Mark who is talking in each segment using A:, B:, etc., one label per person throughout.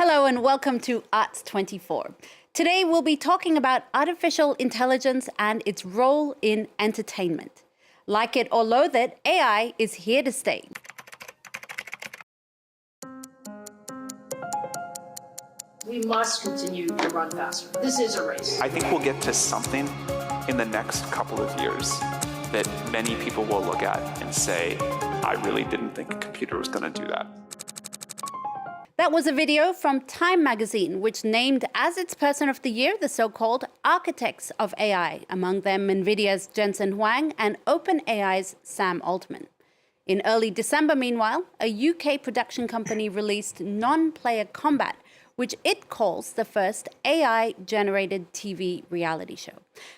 A: Hello and welcome to arts24. Today we'll be talking about artificial intelligence and its role in entertainment. Like it or loathe it, AI is here to stay.
B: We must continue to run faster. This is a race.
C: I think we'll get to something in the next couple of years that many people will look at and say, I really didn't think a computer was going to do that.
A: That was a video from Time magazine, which named as its Person of the Year the so-called architects of AI, among them NVIDIA's Jensen Huang and OpenAI's Sam Altman. In early December, meanwhile, a UK production company released Non-Player Combat, which it calls the first AI-generated TV reality show.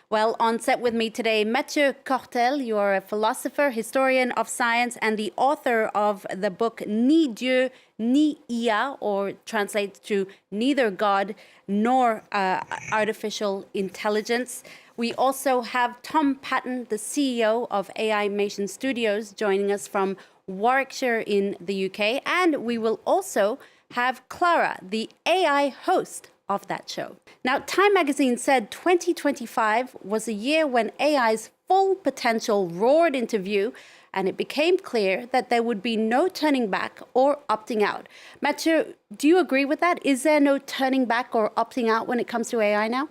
A: Well, on set with me today, Mathieu Cortel, you are a philosopher, historian of science, and the author of the book Ni Dieu, ni IA, or translates to Neither God nor Artificial Intelligence. We also have Tom Paton, the CEO of AI Mation Studios, joining us from Warwickshire in the UK, and we will also have Clara, the AI host of that show. Now, Time magazine said 2025 was a year when AI's full potential roared into view, and it became clear that there would be no turning back or opting out. Mathieu, do you agree with that? Is there no turning back or opting out when it comes to AI now?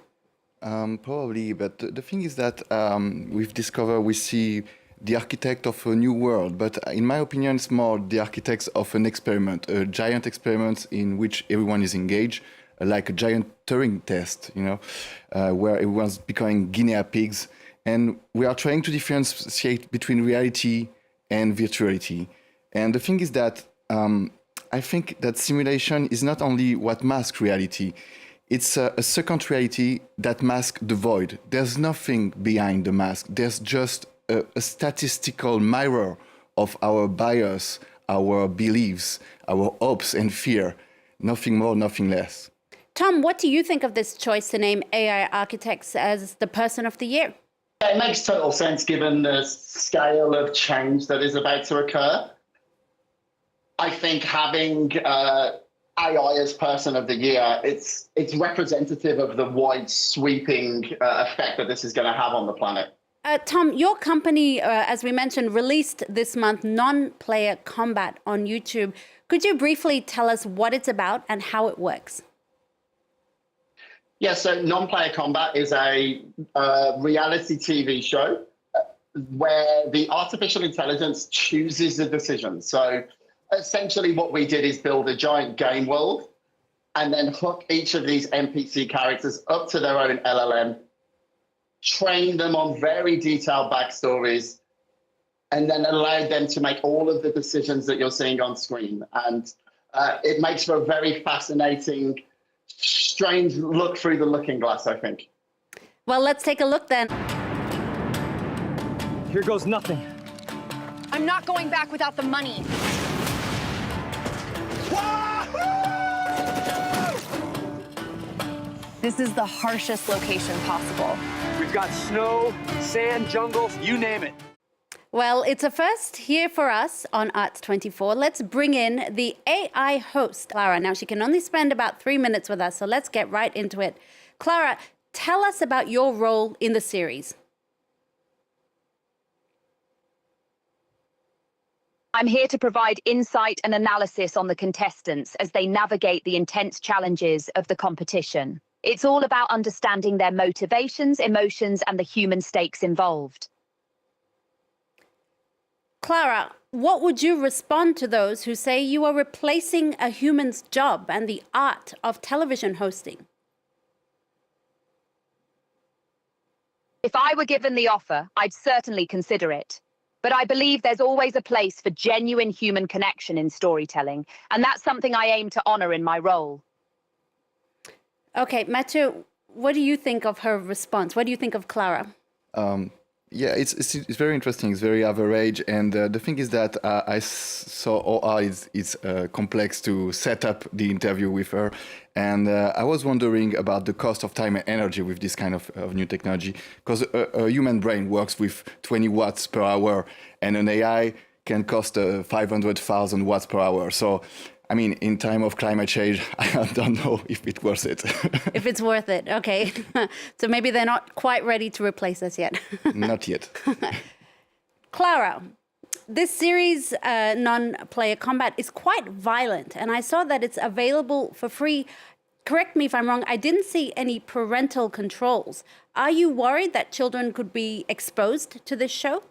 D: Probably, but the thing is that we see the architect of a new world, but in my opinion, it's more the architects of an experiment, a giant experiment in which everyone is engaged, like a giant Turing test, where everyone's becoming guinea pigs. And we are trying to differentiate between reality and virtuality. And the thing is that I think that simulation is not only what masks reality, it's a second reality that masks the void. There's nothing behind the mask. There's just a statistical mirror of our bias, our beliefs, our hopes and fear. Nothing more, nothing less.
A: Tom, what do you think of this choice to name AI architects as the Person of the Year?
E: It makes total sense given the scale of change that is about to occur. I think having AI as Person of the Year, it's representative of the wide sweeping effect that this is going to have on the planet.
A: Tom, your company, as we mentioned, released this month Non-Player Combat on YouTube. Could you briefly tell us what it's about and how it works?
E: Yeah, so Non-Player Combat is a reality TV show where the artificial intelligence chooses the decision. So essentially what we did is build a giant game world and then hook each of these NPC characters up to their own LLM, train them on very detailed backstories, and then allowed them to make all of the decisions that you're seeing on screen. And it makes for a very fascinating, strange look through the looking glass, I think.
A: Well, let's take a look then.
F: Here goes nothing.
G: I'm not going back without the money. This is the harshest location possible.
F: We've got snow, sand, jungle, you name it.
A: Well, it's a first here for us on Arts24. Let's bring in the AI host, Clara. Now, she can only spend about 3 minutes with us, so let's get right into it. Clara, tell us about your role in the series.
H: I'm here to provide insight and analysis on the contestants as they navigate the intense challenges of the competition. It's all about understanding their motivations, emotions, and the human stakes involved.
A: Clara, what would you respond to those who say you are replacing a human's job and the art of television hosting?
H: If I were given the offer, I'd certainly consider it. But I believe there's always a place for genuine human connection in storytelling, and that's something I aim to honor in my role.
A: Okay, Mathieu, what do you think of her response? What do you think of Clara?
D: Yeah, it's very interesting. It's very average, and the thing is that I saw how it's complex to set up the interview with her, and I was wondering about the cost of time and energy with this kind of new technology, because a human brain works with 20 watts per hour, and an AI can cost 500,000 watts per hour. So I mean, in time of climate change, I don't know if it's worth it.
A: If it's worth it, okay. So maybe they're not quite ready to replace us yet.
D: Not yet.
A: Clara, this series, Non-Player Combat, is quite violent, and I saw that it's available for free. Correct me if I'm wrong, I didn't see any parental controls. Are you worried that children could be exposed to this show?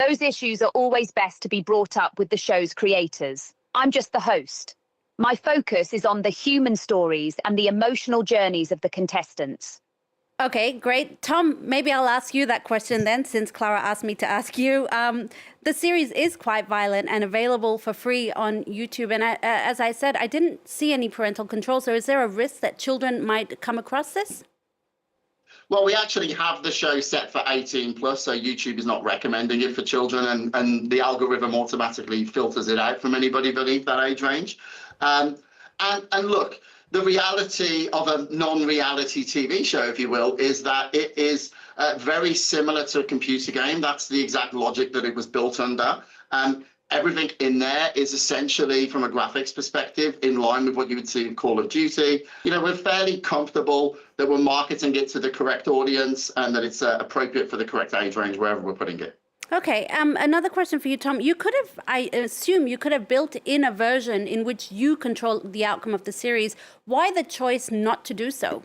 H: Those issues are always best to be brought up with the show's creators. I'm just the host. My focus is on the human stories and the emotional journeys of the contestants.
A: Okay, great. Tom, maybe I'll ask you that question then, since Clara asked me to ask you. The series is quite violent and available for free on YouTube. And as I said, I didn't see any parental control. So is there a risk that children might come across this?
E: Well, we actually have the show set for 18 plus, so YouTube is not recommending it for children, and the algorithm automatically filters it out from anybody beneath that age range. And look, the reality of a non-reality TV show, if you will, is that it is very similar to a computer game. That's the exact logic that it was built under. Everything in there is essentially, from a graphics perspective, in line with what you would see in Call of Duty. You know, we're fairly comfortable that we're marketing it to the correct audience and that it's appropriate for the correct age range wherever we're putting it.
A: Okay, another question for you, Tom. You could have, I assume, you could have built in a version in which you control the outcome of the series. Why the choice not to do so?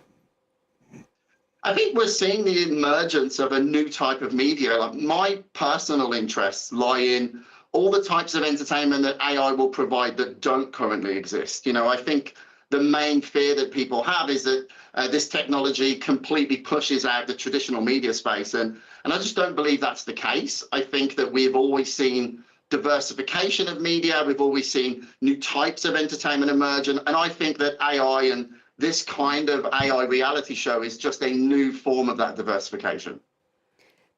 E: I think we're seeing the emergence of a new type of media. Like, my personal interests lie in all the types of entertainment that AI will provide that don't currently exist. You know, I think the main fear that people have is that this technology completely pushes out the traditional media space. And I just don't believe that's the case. I think that we've always seen diversification of media. We've always seen new types of entertainment emerge. And I think that AI and this kind of AI reality show is just a new form of that diversification.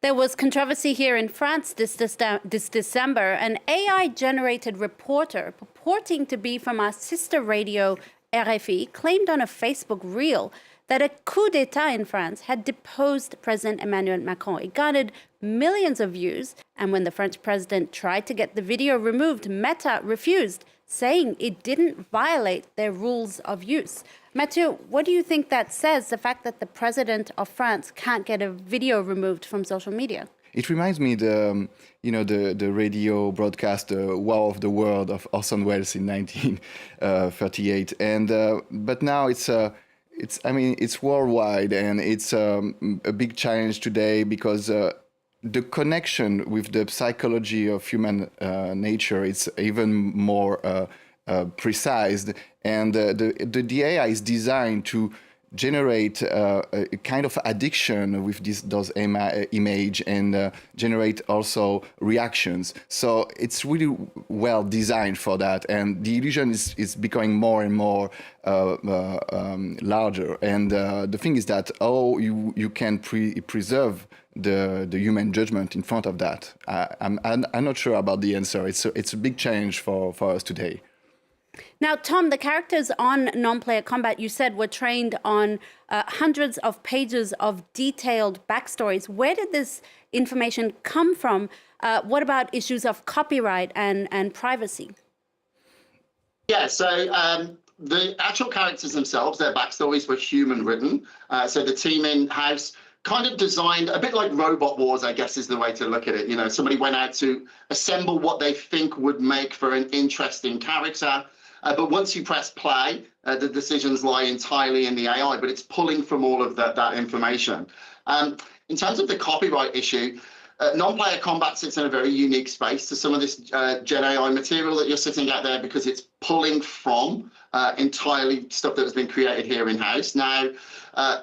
A: There was controversy here in France this December. An AI-generated reporter purporting to be from our sister radio RFI claimed on a Facebook reel that a coup d'etat in France had deposed President Emmanuel Macron. It garnered millions of views, and when the French president tried to get the video removed, Meta refused, saying it didn't violate their rules of use. Mathieu, what do you think that says, the fact that the president of France can't get a video removed from social media?
D: It reminds me the radio broadcast "Wow of the World" of Orson Welles in 1938, but now it's worldwide, and it's a big challenge today because the connection with the psychology of human nature is even more precise, and the AI is designed to generate a kind of addiction with those image and generate also reactions. So it's really well designed for that, and the illusion is becoming more and more larger. And the thing is that you can preserve the human judgment in front of that. I'm not sure about the answer. It's a big change for us today.
A: Now, Tom, the characters on Non-Player Combat, you said, were trained on hundreds of pages of detailed backstories. Where did this information come from? What about issues of copyright and privacy?
E: Yeah, so the actual characters themselves, their backstories were human written. So the team in-house kind of designed a bit like Robot Wars, I guess is the way to look at it. You know, somebody went out to assemble what they think would make for an interesting character. But once you press play, the decisions lie entirely in the AI, but it's pulling from all of that information. In terms of the copyright issue, Non-Player Combat sits in a very unique space to some of this Gen AI material that you're sitting out there, because it's pulling from entirely stuff that has been created here in-house. Now,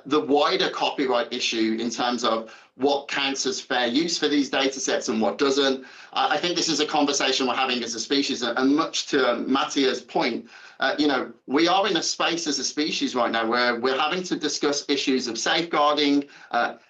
E: the wider copyright issue in terms of what counts as fair use for these data sets and what doesn't, I think this is a conversation we're having as a species. And much to Mathieu's point, we are in a space as a species right now where we're having to discuss issues of safeguarding.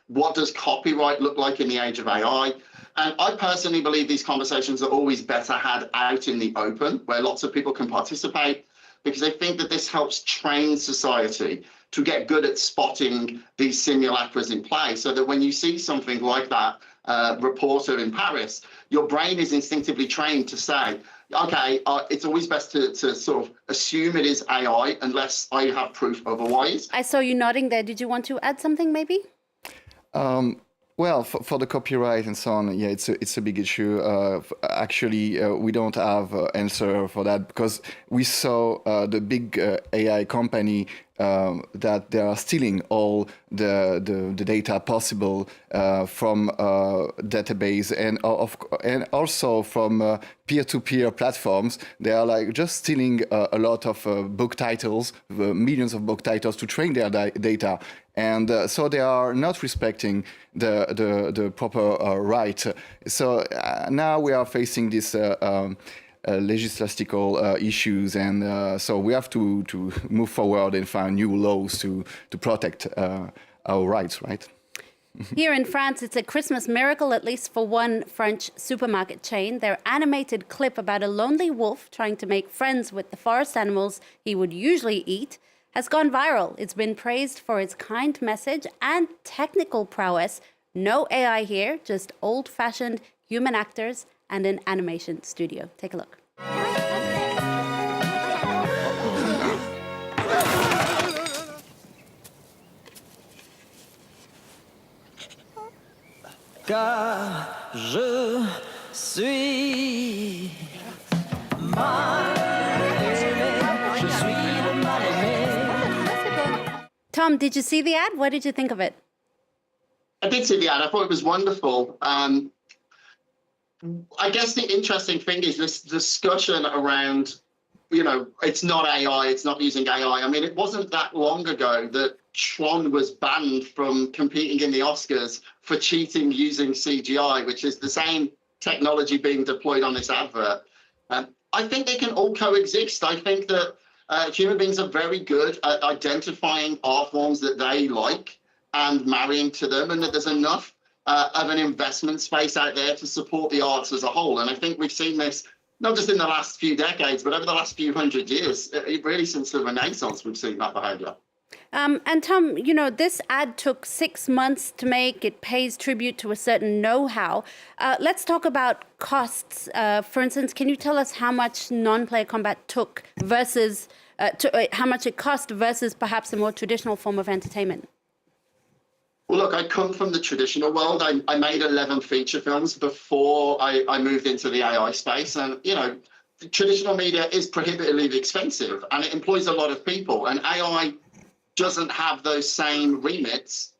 E: What does copyright look like in the age of AI? And I personally believe these conversations are always better had out in the open, where lots of people can participate, because I think that this helps train society to get good at spotting these simulacras in play, so that when you see something like that, reporter in Paris, your brain is instinctively trained to say, okay, it's always best to sort of assume it is AI unless I have proof otherwise.
A: I saw you nodding there. Did you want to add something maybe?
D: Well, for the copyright and so on, yeah, it's a big issue. Actually, we don't have an answer for that because we saw the big AI company that they are stealing all the data possible from database and also from peer-to-peer platforms. They are like just stealing a lot of book titles, millions of book titles to train their data. And so they are not respecting the proper right. So now we are facing this legislastical issues, and so we have to move forward and find new laws to protect our rights, right?
A: Here in France, it's a Christmas miracle, at least for one French supermarket chain. Their animated clip about a lonely wolf trying to make friends with the forest animals he would usually eat has gone viral. It's been praised for its kind message and technical prowess. No AI here, just old-fashioned human actors and an animation studio. Take a look.
I: Car je suis mal aimé, je suis le mal aimé.
A: Tom, did you see the ad? What did you think of it?
E: I did see the ad. I thought it was wonderful. I guess the interesting thing is this discussion around, it's not AI, it's not using AI. I mean, it wasn't that long ago that Tron was banned from competing in the Oscars for cheating using CGI, which is the same technology being deployed on this advert. I think they can all coexist. I think that human beings are very good at identifying art forms that they like and marrying to them, and that there's enough of an investment space out there to support the arts as a whole. And I think we've seen this not just in the last few decades, but over the last few hundred years, really since the Renaissance, we've seen that behavior.
A: And Tom, this ad took 6 months to make. It pays tribute to a certain know-how. Let's talk about costs. For instance, can you tell us how much non-player combat took versus how much it cost versus perhaps a more traditional form of entertainment?
E: Well, look, I come from the traditional world. I made 11 feature films before I moved into the AI space. And, the traditional media is prohibitively expensive and it employs a lot of people. And AI doesn't have those same remits.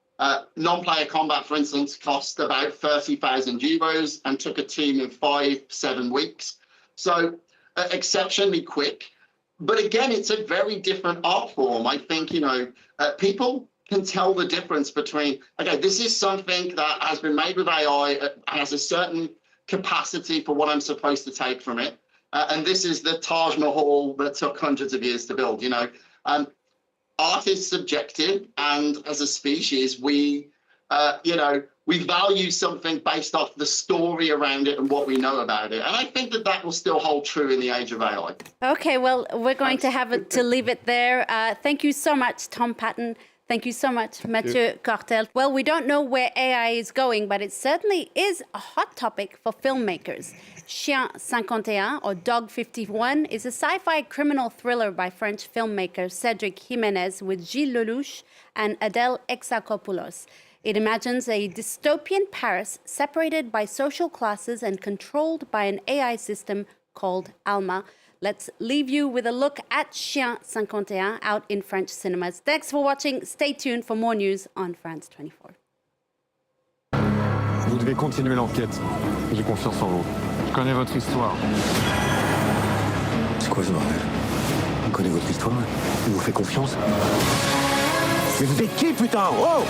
E: Non-player combat, for instance, cost about 30,000 euros and took a team in 5-7 weeks. So exceptionally quick. But again, it's a very different art form. I think, people can tell the difference between, okay, this is something that has been made with AI and has a certain capacity for what I'm supposed to take from it. And this is the Taj Mahal that took hundreds of years to build, Art is subjective, and as a species, we value something based off the story around it and what we know about it. And I think that will still hold true in the age of AI. Okay, well, we're going to have to leave it there. Thank you so much, Tom Paton. Thank you so much, Mathieu Cortel. Well, we don't know where AI is going, but it certainly is a hot topic for filmmakers. Chien 51, or Dog 51, is a sci-fi criminal thriller by French filmmaker Cédric Jiménez with Gilles Lelouch and Adèle Exarchopoulos. It imagines a dystopian Paris separated by social classes and controlled by an AI system called Alma. Let's leave you with a look at Chien 51 out in French cinemas. Thanks for watching. Stay tuned for more news on France 24.
J: Vous devez continuer l'enquête. J'ai confiance en vous. Je connais votre histoire.
K: C'est quoi ce bordel? On connaît votre histoire? On vous fait confiance? Mais vous êtes qui, putain? Oh!